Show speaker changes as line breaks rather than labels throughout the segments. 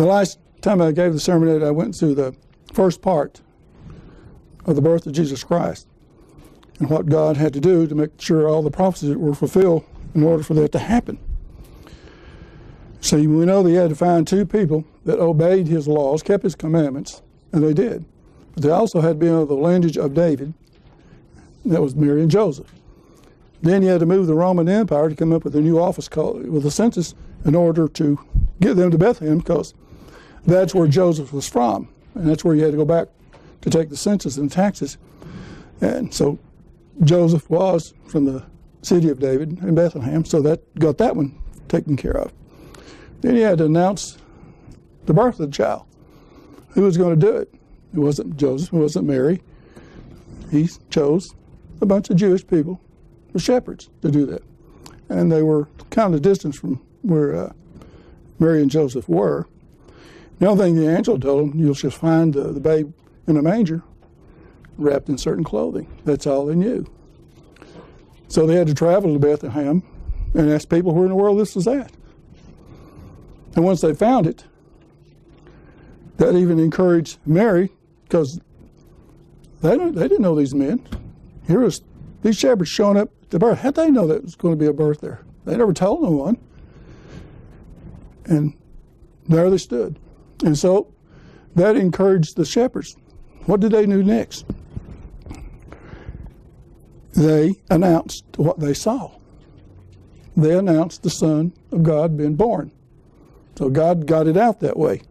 The last time I gave the sermon, I went through the first part of the birth of Jesus Christ and what God had to do to make sure all the prophecies were fulfilled in order for that to happen. So we know that he had to find two people that obeyed his laws, kept his commandments, and they did. But they also had to be of the lineage of David. That was Mary and Joseph. Then he had to move the Roman Empire to come up with a new office called with the census in order to get them to Bethlehem, because that's where Joseph was from, and that's where you had to go back to take the census and taxes. And so Joseph was from the city of David in Bethlehem, so that got that one taken care of. Then he had to announce the birth of the child. Who was going to do it? It wasn't Joseph, it wasn't Mary. He chose a bunch of Jewish people, the shepherds, to do that. And they were kind of distance from where Mary and Joseph were. The only thing the angel told them, you'll just find the babe in a manger wrapped in certain clothing. That's all they knew. So they had to travel to Bethlehem and ask people where in the world this was at. And once they found it, that even encouraged Mary, because they didn't know these men. Here was these shepherds showing up at the birth. How'd they know that was going to be a birth there? They never told no one. And there they stood. And so that encouraged the shepherds. What did they do next? They announced what they saw. They announced the Son of God being born. So God got it out that way.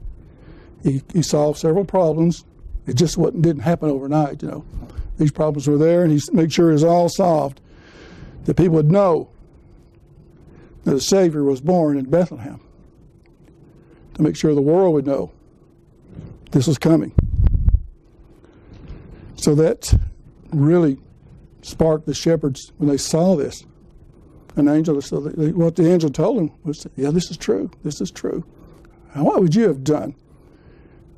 He solved several problems. It just didn't happen overnight, you know. These problems were there, and he made sure it was all solved. That people would know that the Savior was born in Bethlehem. To make sure the world would know this was coming. So that really sparked the shepherds when they saw this. An angel, so what the angel told them was, yeah, this is true. This is true. Now, what would you have done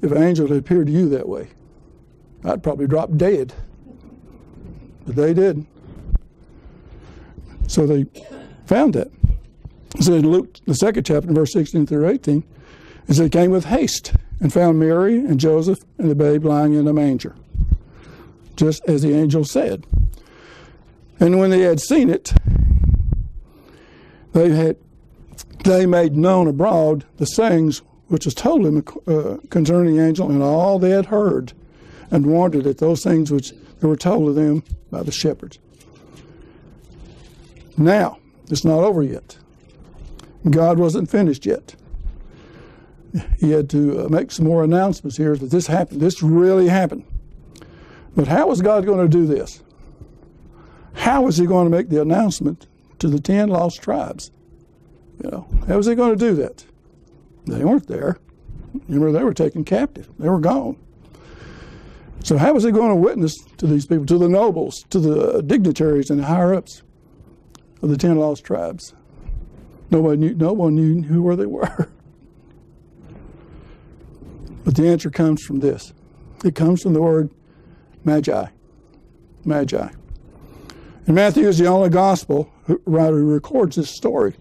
if an angel had appeared to you that way? I'd probably drop dead. But they didn't. So they found that. So in Luke, the 2nd chapter, verse 16 through 18, it says, they came with haste and found Mary and Joseph and the babe lying in a manger, just as the angel said. And when they had seen it, they made known abroad the sayings which was told them concerning the angel and all they had heard, and wondered at those things which they were told to them by the shepherds. Now, it's not over yet. God wasn't finished yet. He had to make some more announcements here that this happened. This really happened. But how was God going to do this? How was he going to make the announcement to the 10 lost tribes? You know, how was he going to do that? They weren't there. Remember, they were taken captive. They were gone. So how was he going to witness to these people, to the nobles, to the dignitaries and the higher-ups of the 10 lost tribes? No one knew where they were. But the answer comes from this. It comes from the word magi. Magi. And Matthew is the only gospel writer who records this story.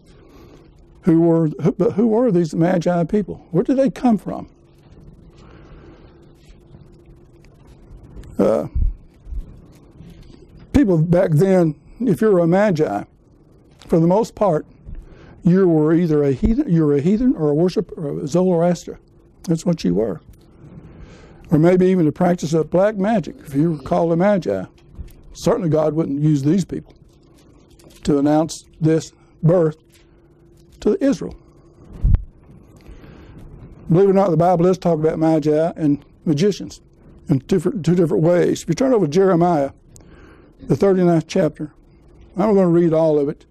Who were these magi people? Where did they come from? People back then, if you were a magi, for the most part, you were either a heathen or a worshiper of Zoroaster. That's what you were. Or maybe even the practice of black magic, if you were called a magi. Certainly God wouldn't use these people to announce this birth to Israel. Believe it or not, the Bible does talk about magi and magicians in two different ways. If you turn over to Jeremiah, the 39th chapter, I'm going to read all of it.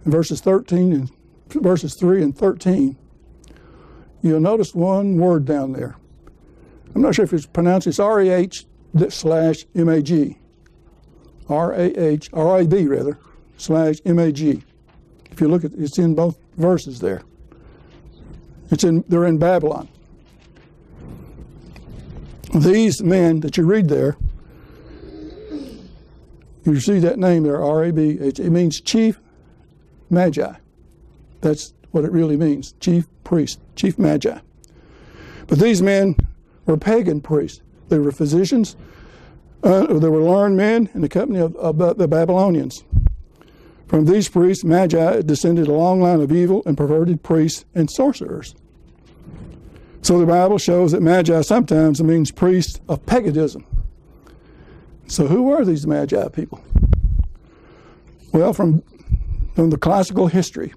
In verses 3 and 13, you'll notice one word down there. I'm not sure if it's pronounced, it's R-A-H/M-A-G. R-A-B rather, /M-A-G. If you look at it, it's in both verses there. They're in Babylon. These men that you read there, you see that name there, R-A-B, it means chief magi. That's what it really means, chief priest, chief magi. But these men were pagan priests. They were physicians. They were learned men in the company of the Babylonians. From these priests, Magi descended a long line of evil and perverted priests and sorcerers. So the Bible shows that Magi sometimes means priests of paganism. So who were these Magi people? Well, from the classical history,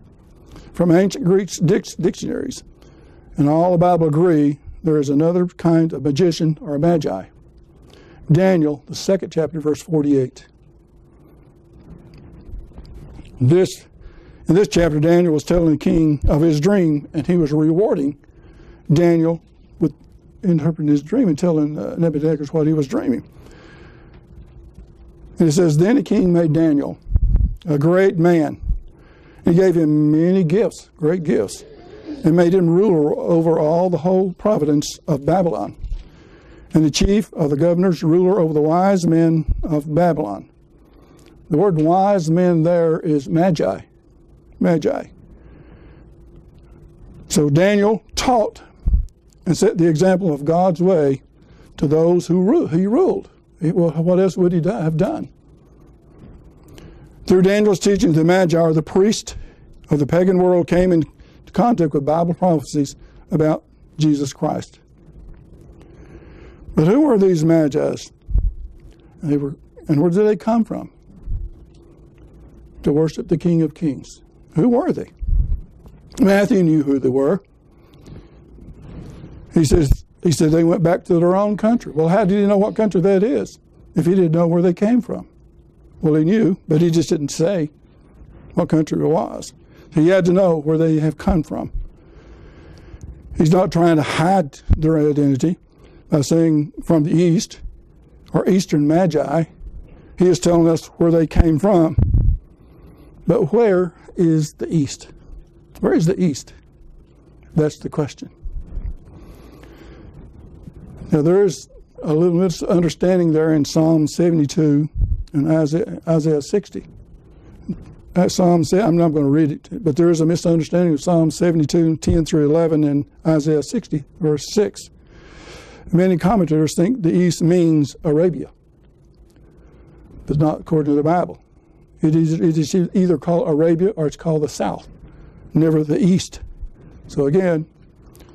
from ancient Greek dictionaries, and all the Bible agree there is another kind of magician or a Magi. Daniel, the 2nd chapter, verse 48. In this chapter, Daniel was telling the king of his dream, and he was rewarding Daniel with interpreting his dream and telling Nebuchadnezzar what he was dreaming. And it says, then the king made Daniel a great man. He gave him many gifts, great gifts, and made him ruler over all the whole province of Babylon, and the chief of the governors, ruler over the wise men of Babylon. The word wise men there is Magi. Magi. So Daniel taught and set the example of God's way to those who he ruled. What else would he have done? Through Daniel's teaching, the Magi, or the priest of the pagan world, came into contact with Bible prophecies about Jesus Christ. But who were these Magi? And where did they come from? To worship the King of Kings. Who were they? Matthew knew who they were. He said they went back to their own country. Well, how did he know what country that is if he didn't know where they came from? Well, he knew, but he just didn't say what country it was. He had to know where they have come from. He's not trying to hide their identity by saying from the East or Eastern Magi. He is telling us where they came from. But where is the East? Where is the East? That's the question. Now, there is a little misunderstanding there in Psalm 72 and Isaiah 60. I'm not going to read it, but there is a misunderstanding of Psalm 72, 10 through 11, and Isaiah 60, verse 6. Many commentators think the East means Arabia, but not according to the Bible. It is either called Arabia or it's called the South, never the East. So again,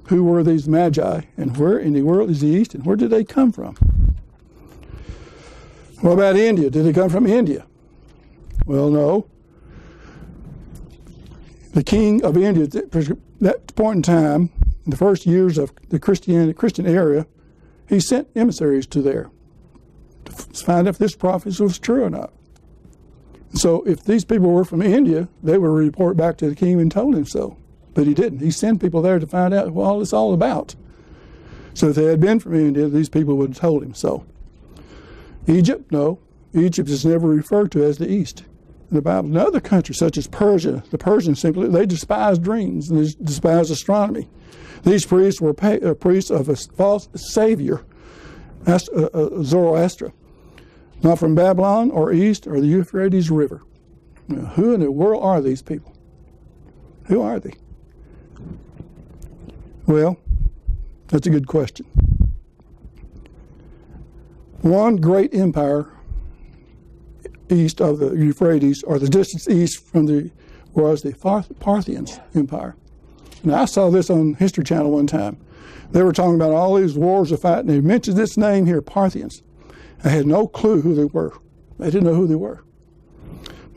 who were these Magi, and where in the world is the East, and where did they come from? What about India? Did they come from India? Well, no. The king of India, at that point in time, in the first years of the Christian era, he sent emissaries to there to find out if this prophecy was true or not. So if these people were from India, they would report back to the king and told him so. But he didn't. He sent people there to find out what all it's all about. So if they had been from India, these people would have told him so. Egypt, no. Egypt is never referred to as the East in the Bible. In other countries, such as Persia, the Persians simply, they despised dreams and they despised astronomy. These priests were priests of a false savior, Zoroaster, not from Babylon or East or the Euphrates River. Now, who in the world are these people? Who are they? Well, that's a good question. One great empire east of the Euphrates, or the distance east from was the Parthians Empire. Now, I saw this on History Channel one time. They were talking about all these wars of fighting. They mentioned this name here, Parthians. I had no clue who they were. I didn't know who they were.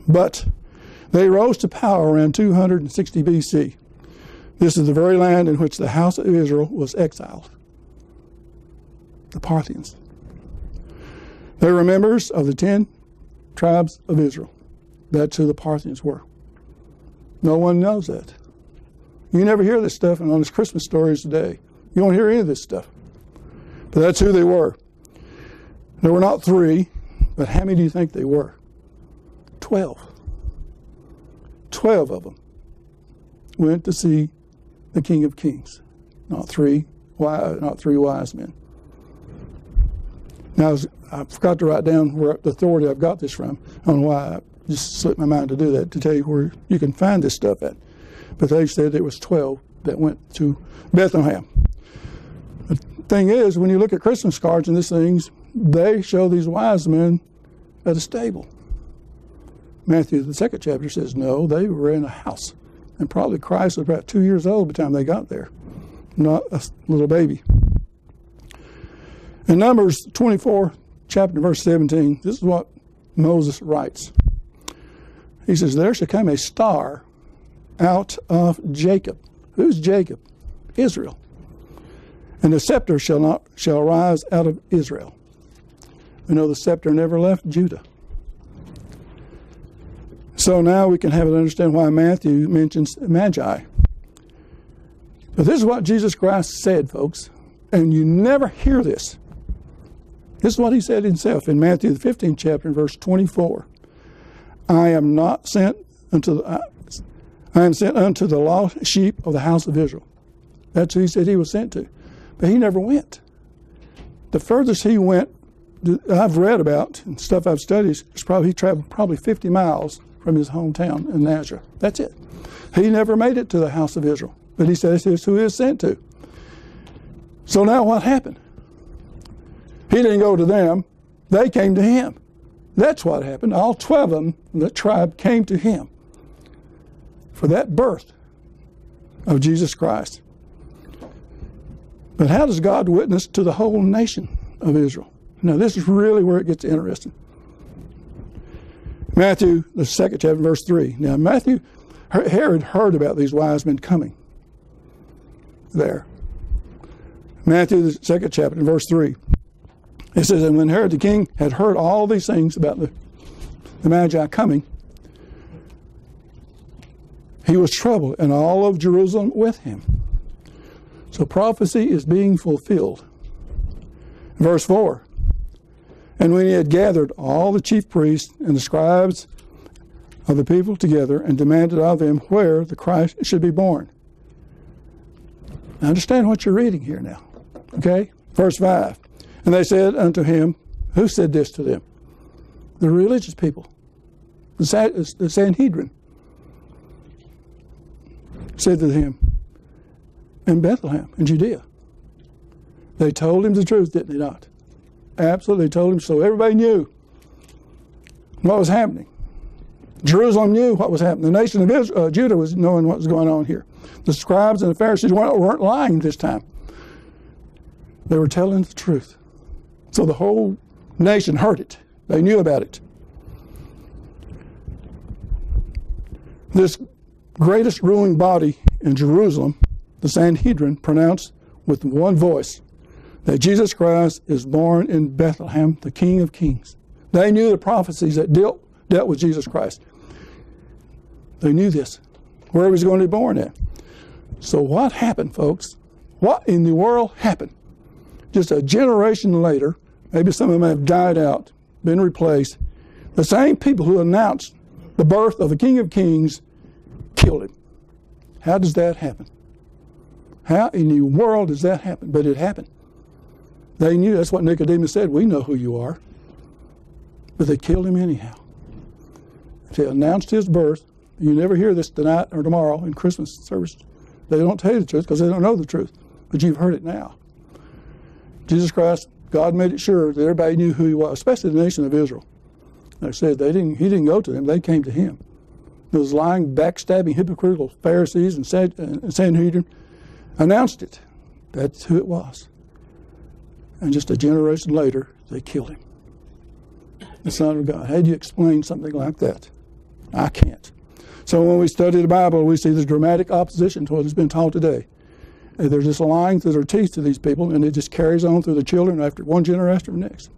But they rose to power around 260 BC. This is the very land in which the house of Israel was exiled. The Parthians. They were members of the 10 tribes of Israel. That's who the Parthians were. No one knows that. You never hear this stuff on his Christmas stories today. You don't hear any of this stuff. But that's who they were. There were not 3, but how many do you think they were? 12. 12 of them went to see the King of Kings. Not three wise men. Now, I forgot to write down where the authority I've got this from. I don't know why. I just slipped my mind to do that, to tell you where you can find this stuff at. But they said it was 12 that went to Bethlehem. The thing is, when you look at Christmas cards and these things, they show these wise men at a stable. Matthew, the 2nd chapter, says no, they were in a house. And probably Christ was about 2 years old by the time they got there, not a little baby. In Numbers 24, chapter verse 17, this is what Moses writes. He says, there shall come a star out of Jacob. Who's Jacob? Israel. And the scepter shall rise out of Israel. We know the scepter never left Judah. So now we can have it understand why Matthew mentions Magi. But this is what Jesus Christ said, folks. And you never hear this. This is what he said himself in Matthew the 15th chapter, verse 24. I am sent unto the lost sheep of the house of Israel. That's who he said he was sent to. But he never went. The furthest he went, I've read about, and stuff I've studied, he traveled probably 50 miles from his hometown in Nazareth. That's it. He never made it to the house of Israel. But he says this who he is sent to. So now what happened? He didn't go to them. They came to him. That's what happened. All 12 of them, the tribe, came to him for that birth of Jesus Christ. But how does God witness to the whole nation of Israel? Now, this is really where it gets interesting. Matthew, the 2nd chapter, verse 3. Now, Herod heard about these wise men coming there. Matthew, the 2nd chapter, verse 3. It says, and when Herod the king had heard all these things about the Magi coming, he was troubled, and all of Jerusalem with him. So prophecy is being fulfilled. Verse 4. And when he had gathered all the chief priests and the scribes of the people together and demanded of them where the Christ should be born. Now understand what you're reading here now. Okay? Verse 5. And they said unto him, who said this to them? The religious people. The Sanhedrin said to him, in Bethlehem, in Judea. They told him the truth, didn't they not? Absolutely told him so. Everybody knew what was happening. Jerusalem knew what was happening. The nation of Judah was knowing what was going on here. The scribes and the Pharisees weren't lying this time. They were telling the truth. So the whole nation heard it. They knew about it. This greatest ruling body in Jerusalem, the Sanhedrin, pronounced with one voice that Jesus Christ is born in Bethlehem, the King of Kings. They knew the prophecies that dealt with Jesus Christ. They knew this, where he was going to be born at. So what happened, folks? What in the world happened? Just a generation later, maybe some of them have died out, been replaced. The same people who announced the birth of the King of Kings killed him. How does that happen? How in the world does that happen? But it happened. They knew. That's what Nicodemus said. We know who you are. But they killed him anyhow. They announced his birth. You never hear this tonight or tomorrow in Christmas service. They don't tell you the truth because they don't know the truth. But you've heard it now. Jesus Christ, God made it sure that everybody knew who he was, especially the nation of Israel. Like I said, he didn't go to them. They came to him. Those lying, backstabbing, hypocritical Pharisees and Sanhedrin announced it. That's who it was. And just a generation later, they killed him. The Son of God. How do you explain something like that? I can't. So when we study the Bible, we see this dramatic opposition to what has been taught today. And they're just lying through their teeth to these people, and it just carries on through the children after one generation after the next.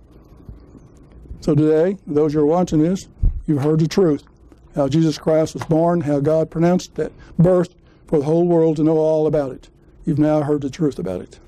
So today, those who are watching this, you've heard the truth. How Jesus Christ was born, how God pronounced that birth for the whole world to know all about it. You've now heard the truth about it.